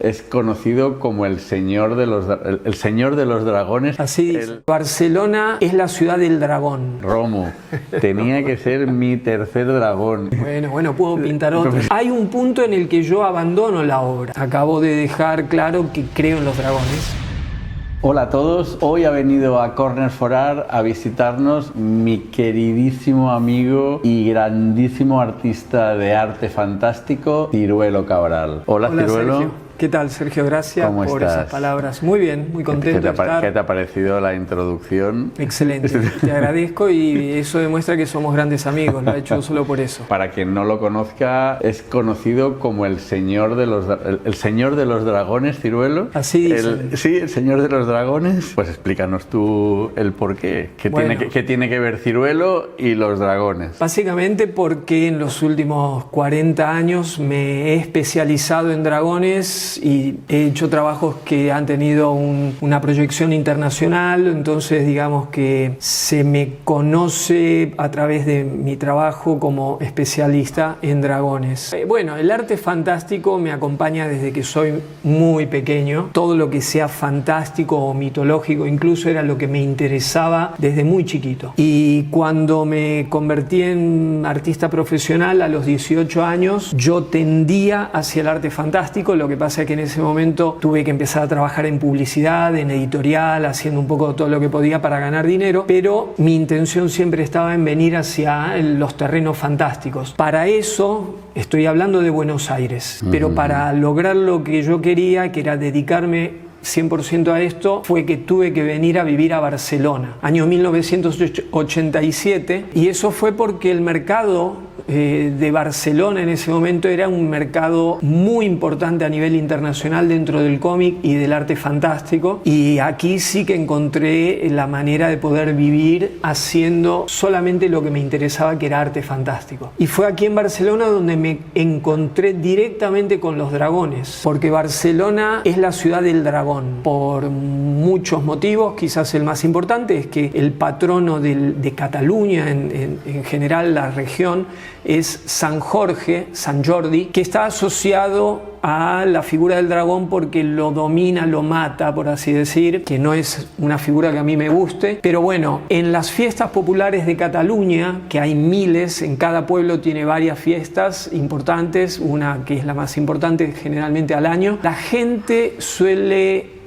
Es conocido como el señor de los dragones. Así dice. Barcelona es la ciudad del dragón. Romo, tenía que ser mi tercer dragón. Bueno, puedo pintar otro. Hay un punto en el que yo abandono la obra. Acabo de dejar claro que creo en los dragones. Hola a todos, hoy ha venido a Corner for Art a visitarnos mi queridísimo amigo y grandísimo artista de arte fantástico, Ciruelo Cabral. Hola Ciruelo. Sergio. ¿Qué tal, Sergio? Gracias por esas palabras. Muy bien, muy contento de estar. ¿Qué te ha parecido la introducción? Excelente, te agradezco y eso demuestra que somos grandes amigos, lo he hecho solo por eso. Para quien no lo conozca, es conocido como el señor de los dragones, Ciruelo. Así dice. Sí, el señor de los dragones. Pues explícanos tú el porqué. ¿Qué tiene que ver Ciruelo y los dragones? Básicamente porque en los últimos 40 años me he especializado en dragones y he hecho trabajos que han tenido una proyección internacional, entonces digamos que se me conoce a través de mi trabajo como especialista en dragones. Bueno, el arte fantástico me acompaña desde que soy muy pequeño. Todo lo que sea fantástico o mitológico incluso era lo que me interesaba desde muy chiquito. Y cuando me convertí en artista profesional a los 18 años, yo tendía hacia el arte fantástico. Lo que pasa es que en ese momento tuve que empezar a trabajar en publicidad, en editorial, haciendo un poco todo lo que podía para ganar dinero, pero mi intención siempre estaba en venir hacia los terrenos fantásticos. Para eso, estoy hablando de Buenos Aires, pero para lograr lo que yo quería, que era dedicarme 100% a esto, fue que tuve que venir a vivir a Barcelona, año 1987, y eso fue porque el mercado de Barcelona en ese momento era un mercado muy importante a nivel internacional dentro del cómic y del arte fantástico, y aquí sí que encontré la manera de poder vivir haciendo solamente lo que me interesaba, que era arte fantástico. Y fue aquí en Barcelona donde me encontré directamente con los dragones, porque Barcelona es la ciudad del dragón por muchos motivos. Quizás el más importante es que el patrono de Cataluña, en general la región, es San Jorge, San Jordi, que está asociado a la figura del dragón porque lo domina, lo mata, por así decir, que no es una figura que a mí me guste. Pero bueno, en las fiestas populares de Cataluña, que hay miles, en cada pueblo tiene varias fiestas importantes, una que es la más importante generalmente al año, la gente suele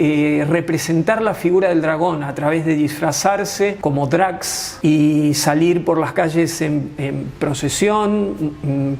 representar la figura del dragón a través de disfrazarse como drags y salir por las calles en procesión,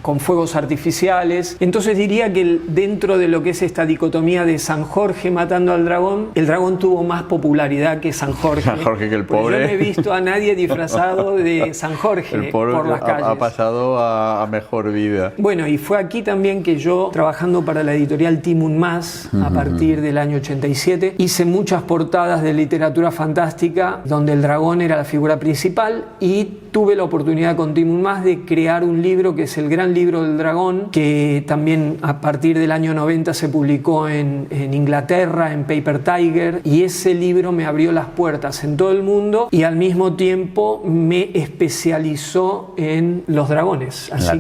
con fuegos artificiales. Entonces diría que dentro de lo que es esta dicotomía de San Jorge matando al dragón, el dragón tuvo más popularidad que San Jorge. San Jorge que el pobre. Yo no he visto a nadie disfrazado de San Jorge el pobre por las calles. Ha pasado a mejor vida. Bueno, y fue aquí también que yo, trabajando para la editorial Timun Mas, a partir del año 87, hice muchas portadas de literatura fantástica donde el dragón era la figura principal, y tuve la oportunidad con Timun Mas de crear un libro que es el Gran Libro del Dragón, que también a partir del año 90 se publicó en Inglaterra, en Paper Tiger, y ese libro me abrió las puertas en todo el mundo y al mismo tiempo me especializó en los dragones. En la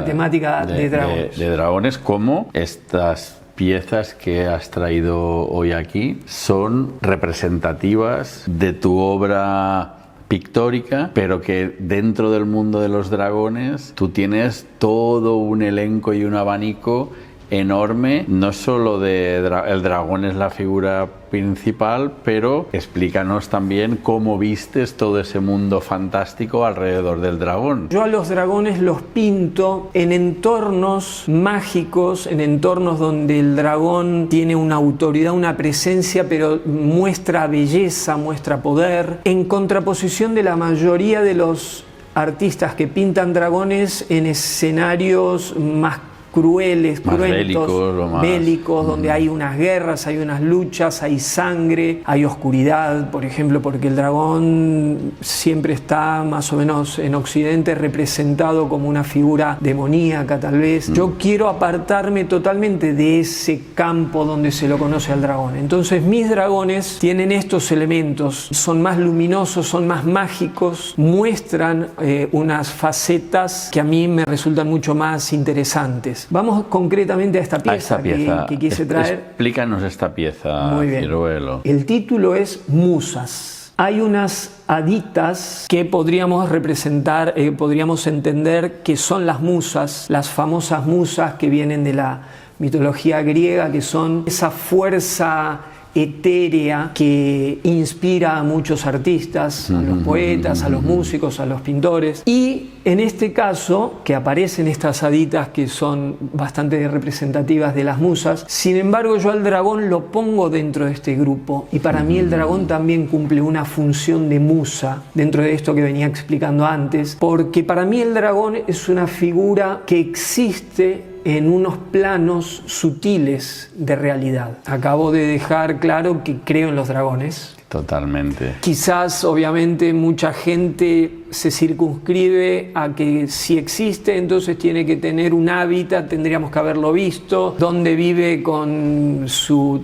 temática de dragones. De dragones, como estas piezas que has traído hoy aquí son representativas de tu obra pictórica, pero que dentro del mundo de los dragones tú tienes todo un elenco y un abanico enorme. No solo el dragón es la figura principal, pero explícanos también cómo vistes todo ese mundo fantástico alrededor del dragón. Yo a los dragones los pinto en entornos mágicos, en entornos donde el dragón tiene una autoridad, una presencia, pero muestra belleza, muestra poder, en contraposición de la mayoría de los artistas que pintan dragones en escenarios más crueles, cruentos, bélicos, donde hay unas guerras, hay unas luchas, hay sangre, hay oscuridad, por ejemplo, porque el dragón siempre está más o menos en Occidente representado como una figura demoníaca, tal vez. Yo quiero apartarme totalmente de ese campo donde se lo conoce al dragón. Entonces mis dragones tienen estos elementos, son más luminosos, son más mágicos, muestran unas facetas que a mí me resultan mucho más interesantes. Vamos concretamente a esta pieza, que quise traer. Explícanos esta pieza, Muy bien. Ciruelo. El título es Musas. Hay unas haditas que podríamos representar, podríamos entender que son las musas, las famosas musas que vienen de la mitología griega, que son esa fuerza etérea que inspira a muchos artistas, a los poetas, a los músicos, a los pintores. Y en este caso, que aparecen estas haditas que son bastante representativas de las musas, sin embargo yo al dragón lo pongo dentro de este grupo, y para mí el dragón también cumple una función de musa dentro de esto que venía explicando antes, porque para mí el dragón es una figura que existe en unos planos sutiles de realidad. Acabo de dejar claro que creo en los dragones. Totalmente. Quizás, obviamente, mucha gente se circunscribe a que si existe, entonces tiene que tener un hábitat, tendríamos que haberlo visto, donde vive con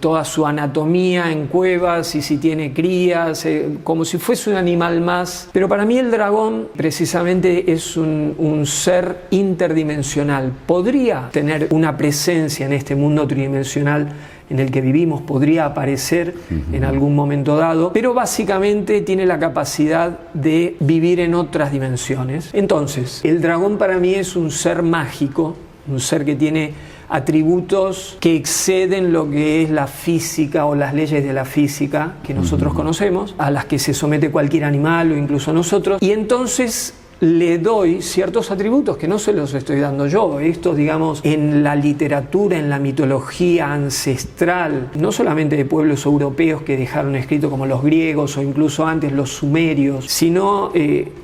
toda su anatomía en cuevas, y si tiene crías, como si fuese un animal más. Pero para mí el dragón precisamente es un ser interdimensional. Podría tener una presencia en este mundo tridimensional en el que vivimos, podría aparecer en algún momento dado, pero básicamente tiene la capacidad de vivir en otras dimensiones. Entonces, el dragón para mí es un ser mágico, un ser que tiene atributos que exceden lo que es la física o las leyes de la física que nosotros conocemos, a las que se somete cualquier animal o incluso nosotros, y entonces le doy ciertos atributos que no se los estoy dando yo. Estos, digamos, en la literatura, en la mitología ancestral, no solamente de pueblos europeos que dejaron escrito como los griegos o incluso antes los sumerios, sino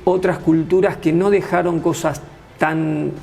otras culturas que no dejaron cosas tan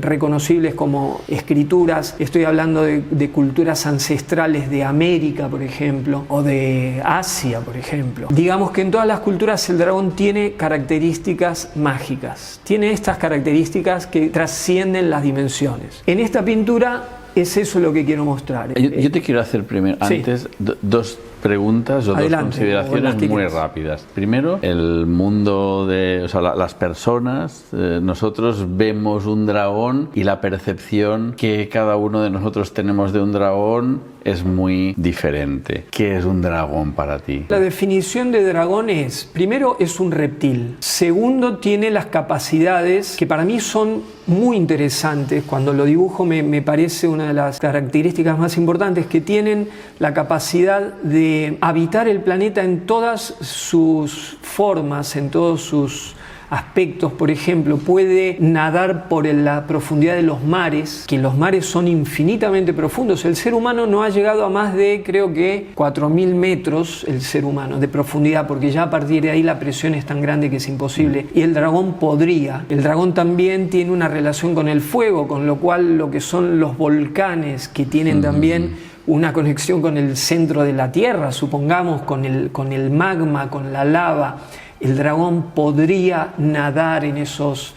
reconocibles como escrituras. Estoy hablando de culturas ancestrales de América, por ejemplo, o de Asia, por ejemplo. Digamos que en todas las culturas el dragón tiene características mágicas, tiene estas características que trascienden las dimensiones. En esta pintura es eso lo que quiero mostrar. Yo te quiero hacer primero, sí, antes, dos preguntas o adelante, dos consideraciones muy rápidas. Primero, el mundo las personas, nosotros vemos un dragón y la percepción que cada uno de nosotros tenemos de un dragón es muy diferente. ¿Qué es un dragón para ti? La definición de dragón es, primero, es un reptil. Segundo, tiene las capacidades que para mí son muy interesantes. Cuando lo dibujo me parece una de las características más importantes, que tienen la capacidad de habitar el planeta en todas sus formas, en todos sus aspectos. Por ejemplo, puede nadar por la profundidad de los mares, que los mares son infinitamente profundos. El ser humano no ha llegado a más de, creo que, 4.000 metros, el ser humano, de profundidad, porque ya a partir de ahí la presión es tan grande que es imposible. Y el dragón podría. El dragón también tiene una relación con el fuego, con lo cual lo que son los volcanes, que tienen también una conexión con el centro de la Tierra, supongamos, con el magma, con la lava. El dragón podría nadar en esos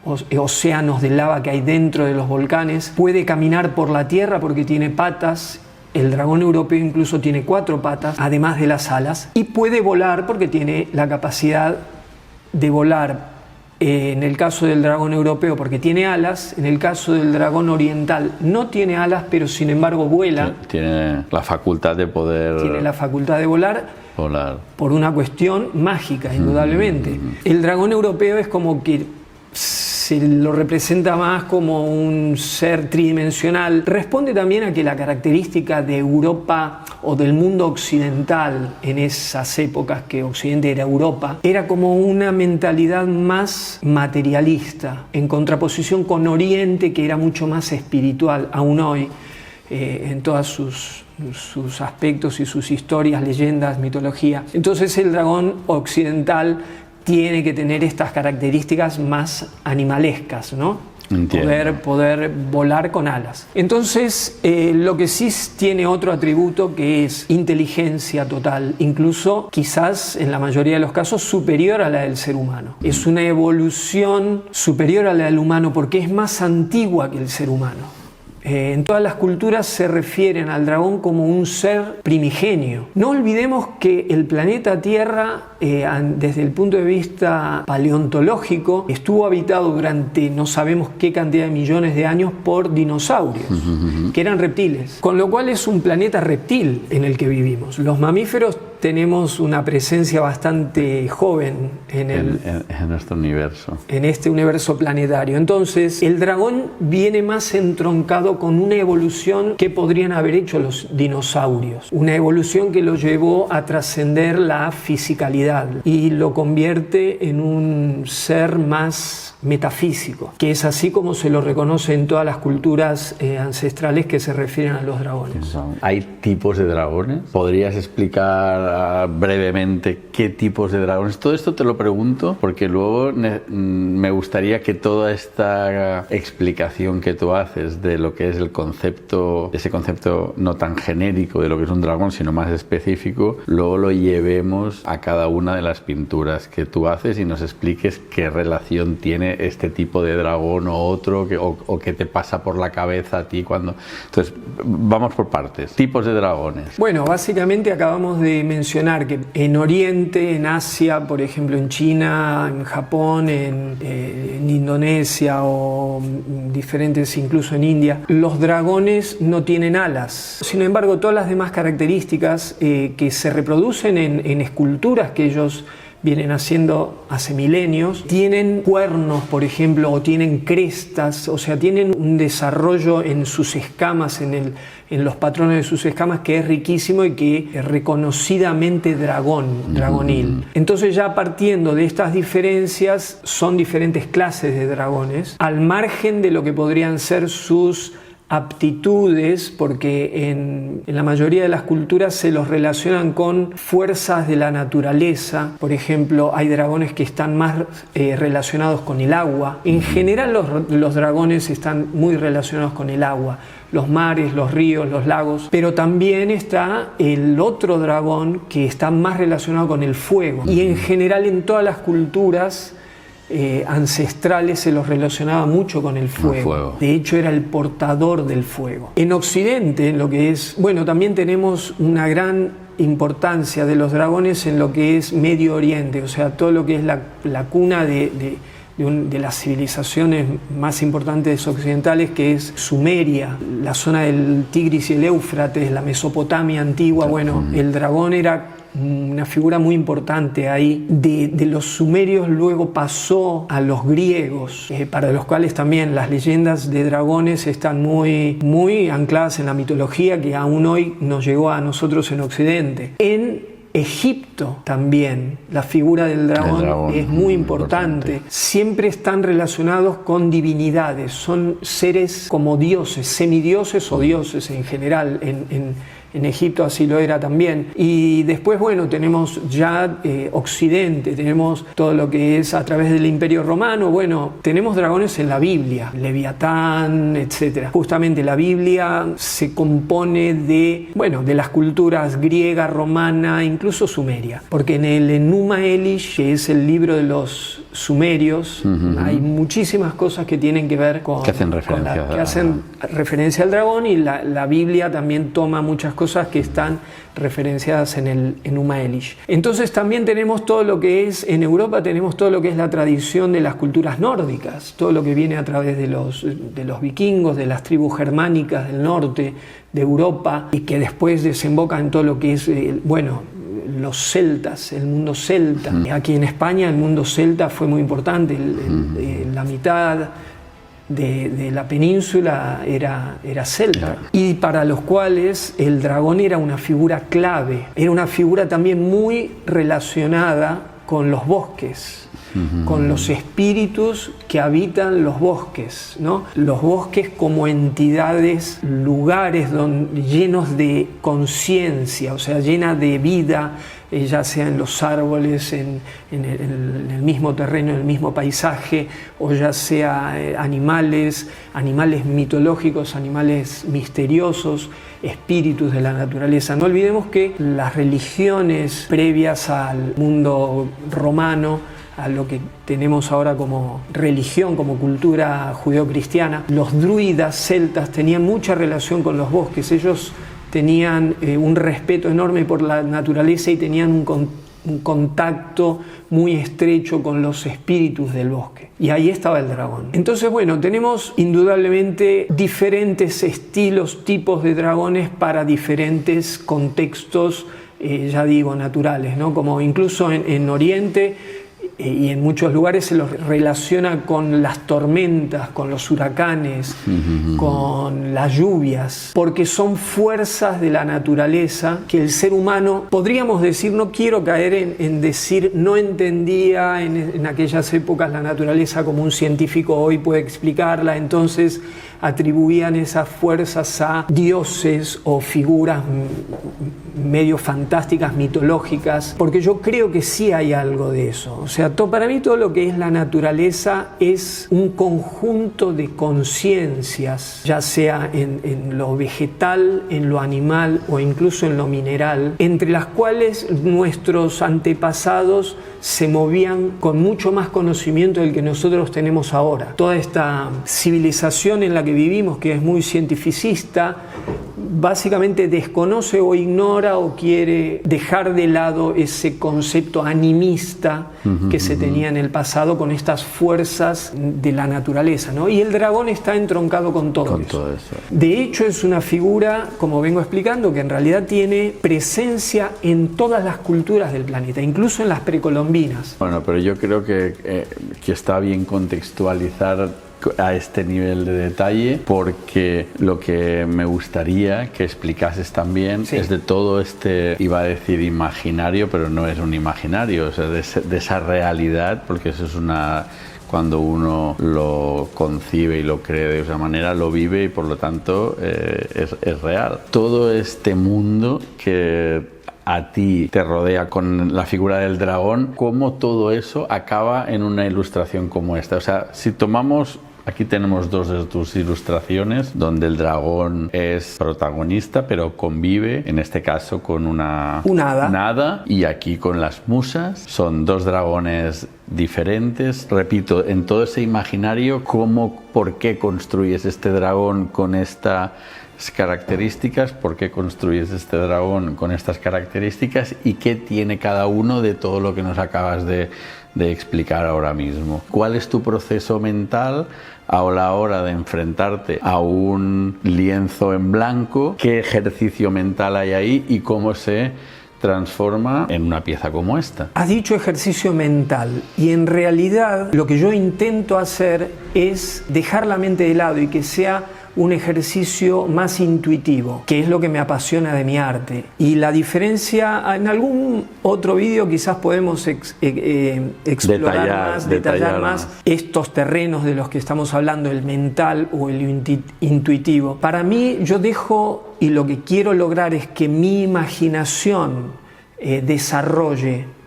océanos de lava que hay dentro de los volcanes. Puede caminar por la Tierra porque tiene patas. El dragón europeo incluso tiene 4 patas, además de las alas. Y puede volar porque tiene la capacidad de volar. En el caso del dragón europeo, porque tiene alas. En el caso del dragón oriental no tiene alas, pero sin embargo vuela. Tiene la facultad de poder... Tiene la facultad de volar por una cuestión mágica, indudablemente. El dragón europeo es como que se lo representa más como un ser tridimensional. Responde también a que la característica de Europa o del mundo occidental en esas épocas, que Occidente era Europa, era como una mentalidad más materialista, en contraposición con Oriente, que era mucho más espiritual, aún hoy, en todas sus aspectos y sus historias, leyendas, mitología. Entonces el dragón occidental tiene que tener estas características más animalescas, ¿no? Poder volar con alas. Entonces, lo que sí tiene otro atributo, que es inteligencia total, incluso quizás en la mayoría de los casos superior a la del ser humano. Es una evolución superior a la del humano porque es más antigua que el ser humano. En todas las culturas se refieren al dragón como un ser primigenio. No olvidemos que el planeta Tierra, desde el punto de vista paleontológico, estuvo habitado durante no sabemos qué cantidad de millones de años por dinosaurios, que eran reptiles. Con lo cual es un planeta reptil en el que vivimos. Los mamíferos tenemos una presencia bastante joven en nuestro universo. En este universo planetario. Entonces, el dragón viene más entroncado con una evolución que podrían haber hecho los dinosaurios. Una evolución que lo llevó a trascender la fisicalidad y lo convierte en un ser más metafísico, que es así como se lo reconoce en todas las culturas ancestrales que se refieren a los dragones. ¿Hay tipos de dragones? ¿Podrías explicar brevemente qué tipos de dragones? Todo esto te lo pregunto porque luego me gustaría que toda esta explicación que tú haces de lo que es el concepto, ese concepto no tan genérico de lo que es un dragón, sino más específico, luego lo llevemos a cada una de las pinturas que tú haces y nos expliques qué relación tiene este tipo de dragón o otro, o qué te pasa por la cabeza a ti cuando... Entonces, vamos por partes. Tipos de dragones. Bueno, básicamente acabamos de mencionar que en Oriente, en Asia, por ejemplo en China, en Japón, en Indonesia o diferentes incluso en India, los dragones no tienen alas. Sin embargo, todas las demás características que se reproducen en esculturas que ellos vienen haciendo hace milenios, tienen cuernos, por ejemplo, o tienen crestas, o sea, tienen un desarrollo en sus escamas, en los patrones de sus escamas, que es riquísimo y que es reconocidamente dragonil. Entonces, ya partiendo de estas diferencias, son diferentes clases de dragones, al margen de lo que podrían ser sus aptitudes, porque en la mayoría de las culturas se los relacionan con fuerzas de la naturaleza. Por ejemplo, hay dragones que están más relacionados con el agua. En general los dragones están muy relacionados con el agua, los mares, los ríos, los lagos, pero también está el otro dragón que está más relacionado con el fuego. Y en general en todas las culturas ancestrales se los relacionaba mucho con el fuego. De hecho, era el portador del fuego. En Occidente, lo que es, bueno, también tenemos una gran importancia de los dragones en lo que es Medio Oriente, o sea, todo lo que es la cuna de las civilizaciones más importantes occidentales, que es Sumeria, la zona del Tigris y el Éufrates, la Mesopotamia antigua. Bueno, el dragón era una figura muy importante ahí. De los sumerios luego pasó a los griegos, para los cuales también las leyendas de dragones están muy ancladas en la mitología, que aún hoy nos llegó a nosotros en Occidente. En Egipto también la figura del dragón es muy importante. Siempre están relacionados con divinidades, son seres como dioses, semidioses o dioses en general. En Egipto así lo era también. Y después, bueno, tenemos ya Occidente, tenemos todo lo que es a través del Imperio Romano. Bueno, tenemos dragones en la Biblia, Leviatán, etc. Justamente la Biblia se compone de las culturas griega, romana, incluso sumeria. Porque en el Enuma Elish, que es el libro de los sumerios, hay muchísimas cosas que tienen que ver con... Que hacen referencia al dragón, y la Biblia también toma muchas cosas que están referenciadas en el Enuma Elish. Entonces también tenemos todo lo que es, en Europa tenemos todo lo que es la tradición de las culturas nórdicas, todo lo que viene a través de los vikingos, de las tribus germánicas del norte de Europa, y que después desemboca en todo lo que es, los celtas, el mundo celta. Aquí en España el mundo celta fue muy importante, la mitad de la península era celta, y para los cuales el dragón era una figura clave, era una figura también muy relacionada con los bosques, con los espíritus que habitan los bosques, ¿no? Los bosques como entidades, lugares llenos de conciencia, o sea, llena de vida, ya sea en los árboles, en el mismo terreno, en el mismo paisaje, o ya sea animales mitológicos, animales misteriosos, espíritus de la naturaleza. No olvidemos que las religiones previas al mundo romano, a lo que tenemos ahora como religión, como cultura judeocristiana. Los druidas celtas tenían mucha relación con los bosques. Ellos tenían un respeto enorme por la naturaleza y tenían un contacto muy estrecho con los espíritus del bosque. Y ahí estaba el dragón. Entonces, bueno, tenemos indudablemente diferentes estilos, tipos de dragones para diferentes contextos, ya digo, naturales, ¿no? Como incluso en Oriente y en muchos lugares se los relaciona con las tormentas, con los huracanes, con las lluvias, porque son fuerzas de la naturaleza que el ser humano, podríamos decir, no quiero caer en decir, no entendía en aquellas épocas la naturaleza como un científico hoy puede explicarla, entonces atribuían esas fuerzas a dioses o figuras medio fantásticas, mitológicas, porque yo creo que sí hay algo de eso. O sea, para mí todo lo que es la naturaleza es un conjunto de conciencias, ya sea en lo vegetal, en lo animal o incluso en lo mineral, entre las cuales nuestros antepasados se movían con mucho más conocimiento del que nosotros tenemos ahora. Toda esta civilización en la que vivimos, que es muy cientificista, básicamente desconoce o ignora o quiere dejar de lado ese concepto animista que se tenía en el pasado con estas fuerzas de la naturaleza, ¿no? Y el dragón está entroncado con todo eso. De hecho, es una figura, como vengo explicando, que en realidad tiene presencia en todas las culturas del planeta, incluso en las precolombinas. Bueno, pero yo creo que está bien contextualizar a este nivel de detalle, porque lo que me gustaría que explicases también es de todo este, iba a decir imaginario, pero no es un imaginario, o sea, de esa realidad, porque eso es cuando uno lo concibe y lo cree de esa manera, lo vive y por lo tanto es real. Todo este mundo que a ti te rodea con la figura del dragón, ¿cómo todo eso acaba en una ilustración como esta? O sea, si tomamos... Aquí tenemos dos de tus ilustraciones donde el dragón es protagonista, pero convive, en este caso, con una hada, y aquí con las musas. Son dos dragones diferentes. Repito, en todo ese imaginario, ¿por qué construyes este dragón con estas características? ¿Por qué construyes este dragón con estas características? ¿Y qué tiene cada uno de todo lo que nos acabas de explicar ahora mismo? ¿Cuál es tu proceso mental a la hora de enfrentarte a un lienzo en blanco? ¿Qué ejercicio mental hay ahí y cómo se transforma en una pieza como esta? Has dicho ejercicio mental, y en realidad lo que yo intento hacer es dejar la mente de lado y que sea un ejercicio más intuitivo, que es lo que me apasiona de mi arte. Y la diferencia, en algún otro vídeo quizás podemos explorar detallar más estos terrenos de los que estamos hablando, el mental o el intuitivo. Para mí, yo dejo, y lo que quiero lograr es que mi imaginación desarrolle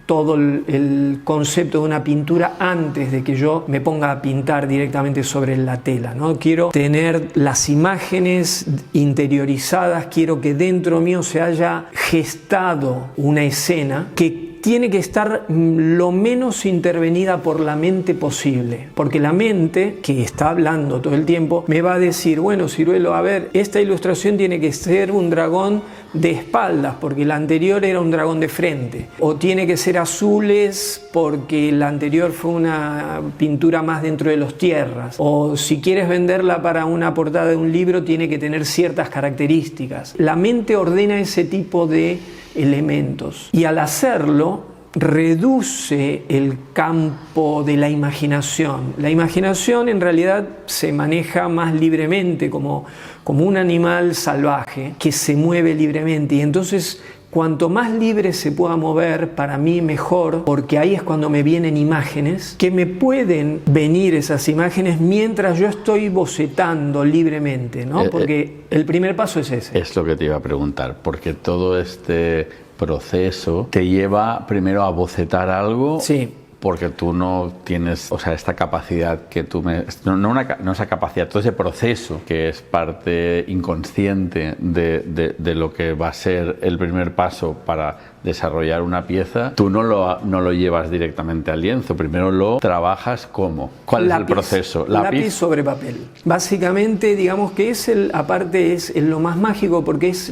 todo el concepto de una pintura antes de que yo me ponga a pintar directamente sobre la tela, ¿no? Quiero tener las imágenes interiorizadas, quiero que dentro mío se haya gestado una escena que tiene que estar lo menos intervenida por la mente posible, porque la mente, que está hablando todo el tiempo, me va a decir, bueno, Ciruelo, a ver, esta ilustración tiene que ser un dragón de espaldas, porque la anterior era un dragón de frente, o tiene que ser azules porque la anterior fue una pintura más dentro de las tierras, o si quieres venderla para una portada de un libro tiene que tener ciertas características. La mente ordena ese tipo de elementos, y al hacerlo reduce el campo de la imaginación. La imaginación en realidad se maneja más libremente como un animal salvaje que se mueve libremente, y entonces cuanto más libre se pueda mover, para mí mejor, porque ahí es cuando me vienen imágenes, que me pueden venir esas imágenes mientras yo estoy bocetando libremente, ¿no? Porque el primer paso es ese. Es lo que te iba a preguntar, porque todo este proceso te lleva primero a bocetar algo. Sí. porque tú no tienes, o sea, esta capacidad que tú no esa capacidad, todo ese proceso que es parte inconsciente de lo que va a ser el primer paso para desarrollar una pieza, tú no lo llevas directamente al lienzo, primero lo trabajas. ¿Cómo? ¿Cuál es el proceso? Lápiz sobre papel. Básicamente, digamos que aparte es lo más mágico porque es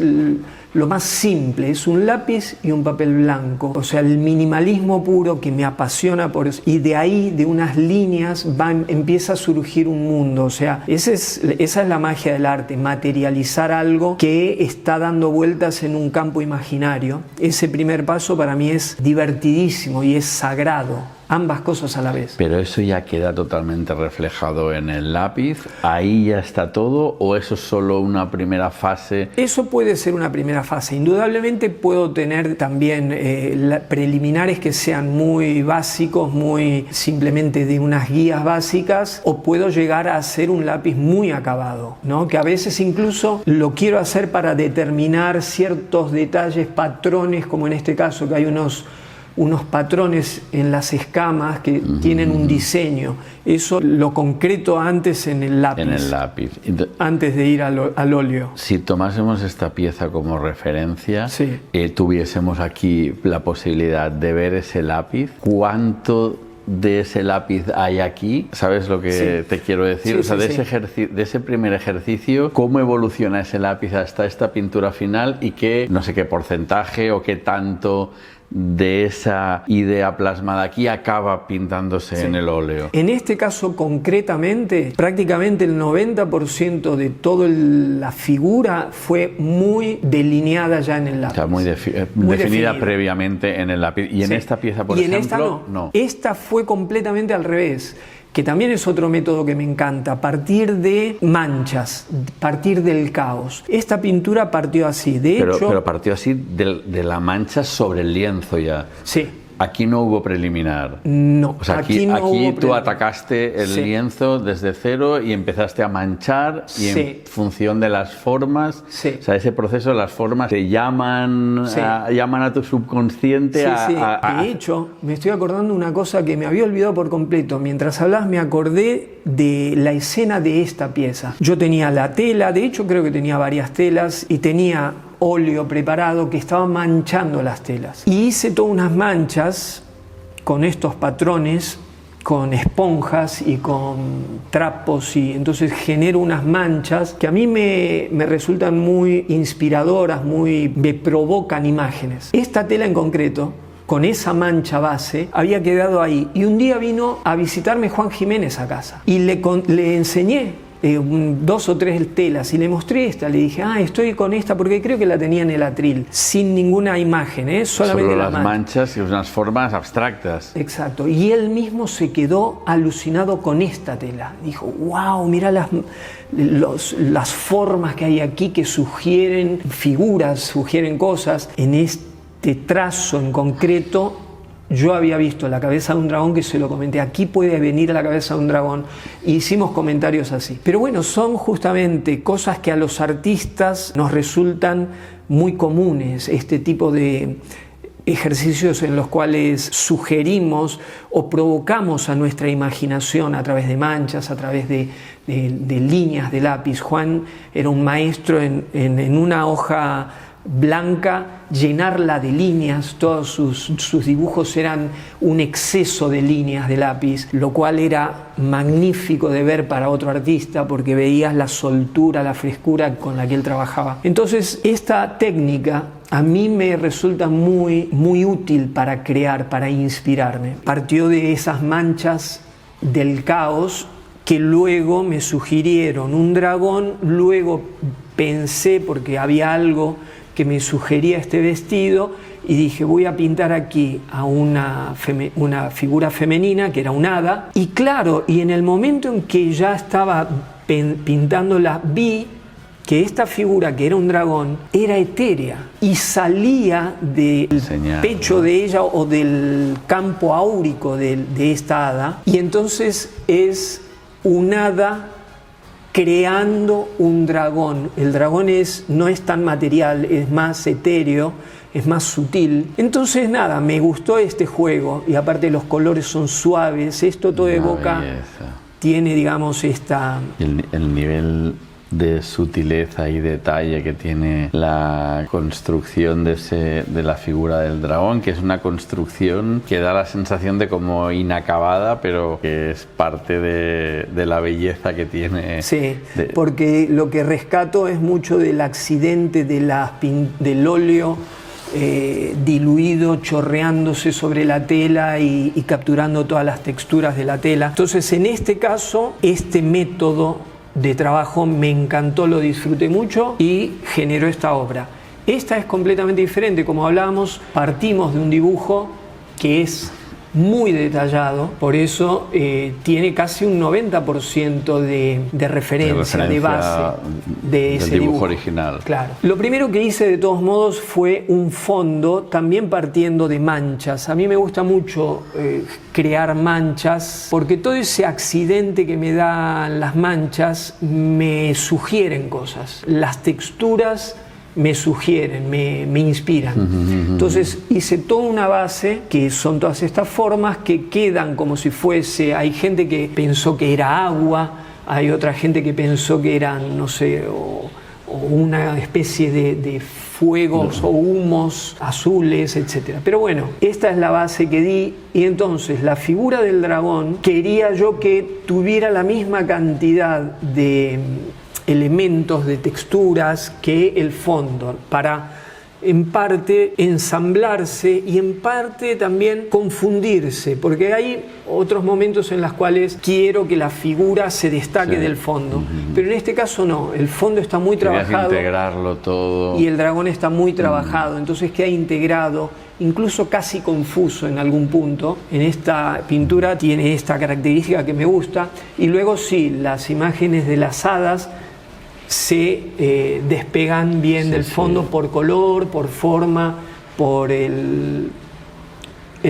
lo más simple, es un lápiz y un papel blanco, o sea, el minimalismo puro que me apasiona por eso, y de ahí, de unas líneas, empieza a surgir un mundo, o sea, esa es la magia del arte, materializar algo que está dando vueltas en un campo imaginario. Ese primer paso para mí es divertidísimo y es sagrado. Ambas cosas a la vez. Pero eso ya queda totalmente reflejado en el lápiz, ahí ya está todo, o eso es solo una primera fase. Eso puede ser una primera fase. Indudablemente puedo tener también preliminares que sean muy básicos, muy simplemente de unas guías básicas, o puedo llegar a hacer un lápiz muy acabado, ¿no? Que a veces incluso lo quiero hacer para determinar ciertos detalles, patrones, como en este caso que hay unos patrones en las escamas que tienen un diseño. Eso lo concreto antes en el lápiz. En el lápiz. Antes de ir al óleo. Si tomásemos esta pieza como referencia, sí. Tuviésemos aquí la posibilidad de ver ese lápiz, ¿cuánto de ese lápiz hay aquí? ¿Sabes lo que te quiero decir? Sí, o sea, sí, de ese primer ejercicio, ¿cómo evoluciona ese lápiz hasta esta pintura final y no sé qué porcentaje o qué tanto de esa idea plasmada aquí acaba pintándose en el óleo? En este caso concretamente, prácticamente el 90% de toda la figura fue muy delineada ya en el lápiz. O sea, muy definida previamente en el lápiz. ¿Y en esta pieza, por ejemplo? Esta no. Esta fue completamente al revés. Que también es otro método que me encanta, partir de manchas, partir del caos. Esta pintura partió así, pero partió así de la mancha sobre el lienzo ya. Sí. Aquí no hubo preliminar. No, o sea, aquí tú atacaste el lienzo desde cero y empezaste a manchar y en función de las formas, o sea, ese proceso, las formas te llaman a tu subconsciente De hecho, me estoy acordando una cosa que me había olvidado por completo. Mientras hablabas me acordé de la escena de esta pieza. Yo tenía la tela, de hecho creo que tenía varias telas y tenía óleo preparado que estaba manchando las telas. Y hice todas unas manchas con estos patrones, con esponjas y con trapos, y entonces genero unas manchas que a mí me resultan muy inspiradoras, me provocan imágenes. Esta tela en concreto, con esa mancha base, había quedado ahí. Y un día vino a visitarme Juan Jiménez a casa y le enseñé 2 o 3 telas y le mostré esta, le dije, estoy con esta porque creo que la tenía en el atril, sin ninguna imagen, solamente solo las manchas y unas formas abstractas. Exacto, y él mismo se quedó alucinado con esta tela, dijo, wow, mira las formas que hay aquí que sugieren figuras, sugieren cosas. En este trazo en concreto yo había visto la cabeza de un dragón, que se lo comenté, aquí puede venir la cabeza de un dragón, y hicimos comentarios así. Pero bueno, son justamente cosas que a los artistas nos resultan muy comunes, este tipo de ejercicios en los cuales sugerimos o provocamos a nuestra imaginación a través de manchas, a través de líneas de lápiz. Juan era un maestro en una hoja blanca, llenarla de líneas, todos sus dibujos eran un exceso de líneas de lápiz, lo cual era magnífico de ver para otro artista porque veías la soltura, la frescura con la que él trabajaba. Entonces esta técnica a mí me resulta muy, muy útil para crear, para inspirarme. Partió de esas manchas del caos que luego me sugirieron un dragón, luego pensé, porque había algo que me sugería este vestido, y dije, voy a pintar aquí a una figura femenina, que era un hada. Y claro, y en el momento en que ya estaba pintándola, vi que esta figura, que era un dragón, era etérea y salía del pecho de ella o del campo áurico de esta hada, y entonces es un hada creando un dragón. El dragón no es tan material, es más etéreo, es más sutil. Entonces nada, me gustó este juego y aparte los colores son suaves, esto todo evoca, tiene digamos esta... El nivel de sutileza y detalle que tiene la construcción de la figura del dragón, que es una construcción que da la sensación de como inacabada, pero que es parte de la belleza que tiene. Sí, porque lo que rescato es mucho del accidente del óleo diluido, chorreándose sobre la tela y capturando todas las texturas de la tela. Entonces, en este caso, este método de trabajo me encantó, lo disfruté mucho y generó esta obra. Esta es completamente diferente, como hablábamos, partimos de un dibujo que es muy detallado, por eso tiene casi un 90% de referencia, de base de ese dibujo original. Claro. Lo primero que hice de todos modos fue un fondo, también partiendo de manchas. A mí me gusta mucho crear manchas, porque todo ese accidente que me dan las manchas me sugieren cosas. Las texturas me sugieren, me inspiran. Entonces hice toda una base que son todas estas formas que quedan como si fuese, hay gente que pensó que era agua, hay otra gente que pensó que eran, no sé, o una especie de fuegos o humos azules, etc. Pero bueno, esta es la base que di y entonces la figura del dragón quería yo que tuviera la misma cantidad de elementos, de texturas que el fondo, para en parte ensamblarse y en parte también confundirse, porque hay otros momentos en los cuales quiero que la figura se destaque del fondo, pero en este caso no, el fondo está muy trabajado, integrarlo todo, y el dragón está muy trabajado, entonces queda integrado, incluso casi confuso en algún punto. En esta pintura tiene esta característica que me gusta, y luego sí, las imágenes de las hadas se despegan bien del fondo por color, por forma, por el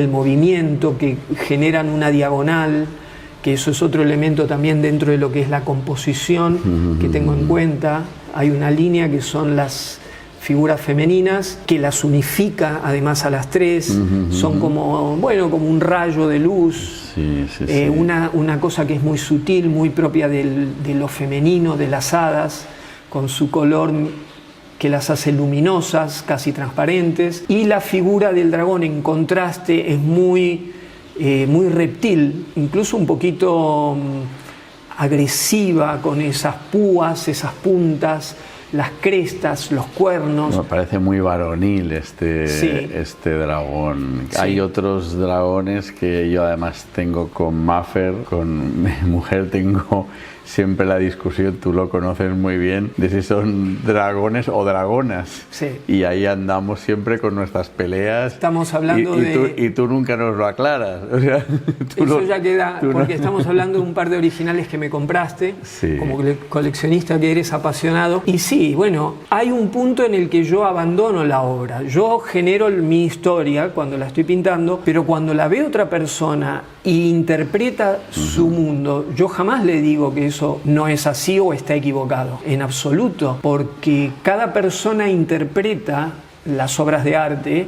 movimiento, que generan una diagonal, que eso es otro elemento también dentro de lo que es la composición que tengo en cuenta. Hay una línea que son las figuras femeninas, que las unifica además a las tres, son como, bueno, como un rayo de luz. Una cosa que es muy sutil, muy propia de lo femenino, de las hadas, con su color que las hace luminosas, casi transparentes, y la figura del dragón en contraste es muy reptil, incluso un poquito agresiva, con esas púas, esas puntas, las crestas, los cuernos. Me parece muy varonil este dragón. Sí. Hay otros dragones que yo además tengo con Maffer, con mi mujer tengo siempre la discusión, tú lo conoces muy bien, de si son dragones o dragonas. Sí. Y ahí andamos siempre con nuestras peleas. Estamos hablando y tú nunca nos lo aclaras. O sea, eso ya queda, porque estamos hablando de un par de originales que me compraste, como coleccionista que eres apasionado. Y sí, bueno, hay un punto en el que yo abandono la obra. Yo genero mi historia cuando la estoy pintando, pero cuando la ve otra persona y interpreta su mundo, yo jamás le digo que eso no es así o está equivocado, en absoluto, porque cada persona interpreta las obras de arte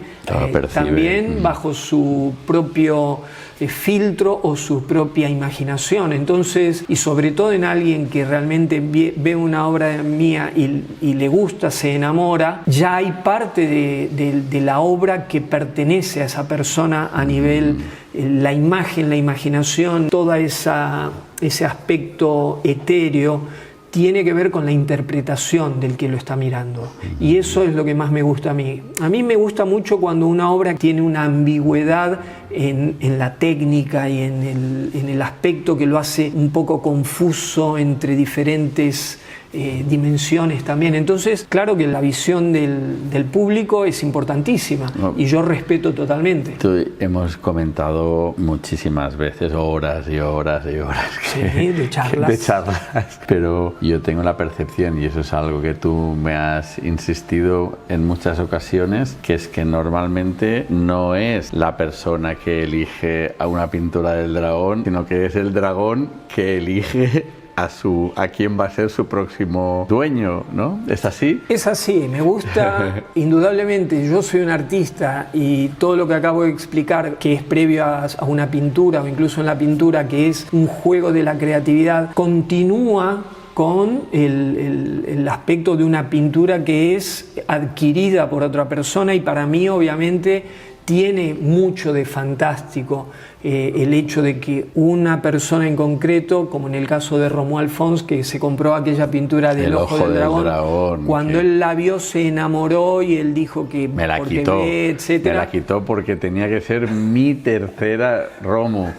también bajo su propio filtro o su propia imaginación. Entonces, y sobre todo en alguien que realmente ve una obra mía y le gusta, se enamora, ya hay parte de la obra que pertenece a esa persona a nivel la imagen, la imaginación, todo ese aspecto etéreo tiene que ver con la interpretación del que lo está mirando. Y eso es lo que más me gusta a mí. A mí me gusta mucho cuando una obra tiene una ambigüedad en la técnica y en el aspecto que lo hace un poco confuso entre diferentes dimensiones también. Entonces, claro que la visión del público es importantísima y yo respeto totalmente. Hemos comentado muchísimas veces, horas y horas y horas de charlas, pero yo tengo la percepción, y eso es algo que tú me has insistido en muchas ocasiones, que es que normalmente no es la persona que elige a una pintura del dragón, sino que es el dragón que elige a quién va a ser su próximo dueño, ¿no? ¿Es así? Es así, me gusta, indudablemente, yo soy un artista y todo lo que acabo de explicar, que es previo a una pintura o incluso en la pintura, que es un juego de la creatividad, continúa con el aspecto de una pintura que es adquirida por otra persona, y para mí obviamente tiene mucho de fantástico el hecho de que una persona en concreto, como en el caso de Romuald Fons, que se compró aquella pintura del Ojo del Dragón, cuando él la vio se enamoró y él dijo que me la quitó, etcétera. Me la quitó porque tenía que ser mi tercera Romo,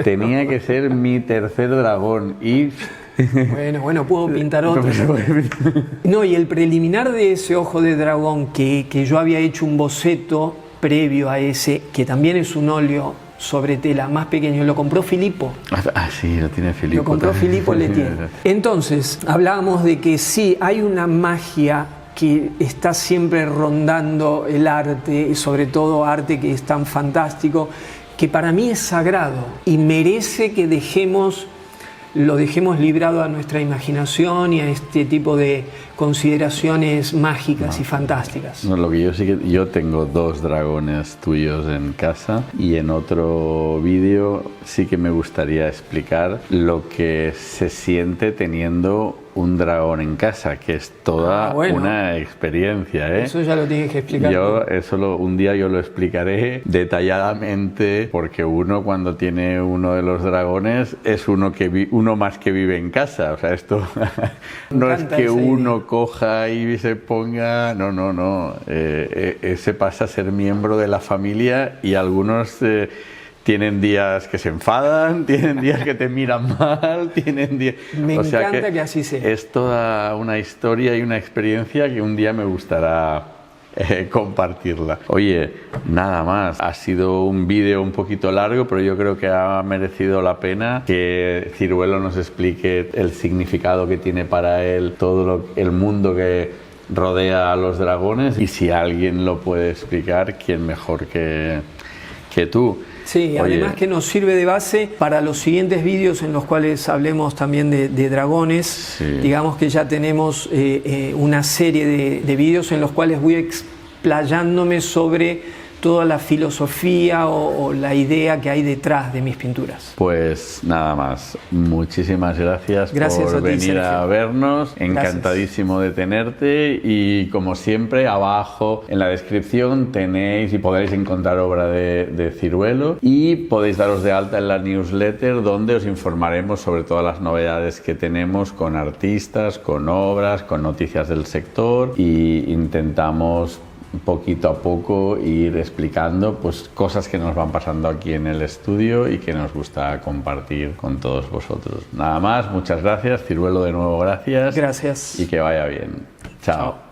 tenía que ser mi tercer dragón y... Bueno, puedo pintar otro. No, y el preliminar de ese Ojo de Dragón, que yo había hecho un boceto previo a ese, que también es un óleo sobre tela más pequeño, lo compró Filippo. Ah, sí, lo tiene Filippo. Lo compró también. Filippo Letier. Entonces, hablábamos de que sí, hay una magia que está siempre rondando el arte, y sobre todo arte que es tan fantástico, que para mí es sagrado y merece que lo dejemos librado a nuestra imaginación y a este tipo de consideraciones mágicas y fantásticas. No, lo que yo tengo 2 dragones tuyos en casa, y en otro vídeo sí que me gustaría explicar lo que se siente teniendo un dragón en casa, que es toda una experiencia, ¿eh? Eso ya lo tienes que explicar. Un día yo lo explicaré detalladamente, porque uno cuando tiene uno de los dragones es uno más que vive en casa. O sea, esto no es que uno coja y se ponga... No. Se pasa a ser miembro de la familia, y algunos... tienen días que se enfadan, tienen días que te miran mal, tienen días... Me encanta que así sea. Es toda una historia y una experiencia que un día me gustará compartirla. Oye, nada más. Ha sido un vídeo un poquito largo, pero yo creo que ha merecido la pena que Ciruelo nos explique el significado que tiene para él, todo el mundo que rodea a los dragones, y si alguien lo puede explicar, ¿quién mejor que tú? Sí, además que nos sirve de base para los siguientes vídeos en los cuales hablemos también de dragones. Sí. Digamos que ya tenemos una serie de vídeos en los cuales voy explayándome sobre toda la filosofía o la idea que hay detrás de mis pinturas. Pues nada más. Muchísimas gracias por venir a vernos. Encantadísimo de tenerte, y como siempre abajo en la descripción tenéis y podréis encontrar obra de Ciruelo, y podéis daros de alta en la newsletter, donde os informaremos sobre todas las novedades que tenemos con artistas, con obras, con noticias del sector, y intentamos poquito a poco ir explicando pues cosas que nos van pasando aquí en el estudio y que nos gusta compartir con todos vosotros. Nada más, muchas gracias, Ciruelo, de nuevo gracias. Gracias. Y que vaya bien. Chao.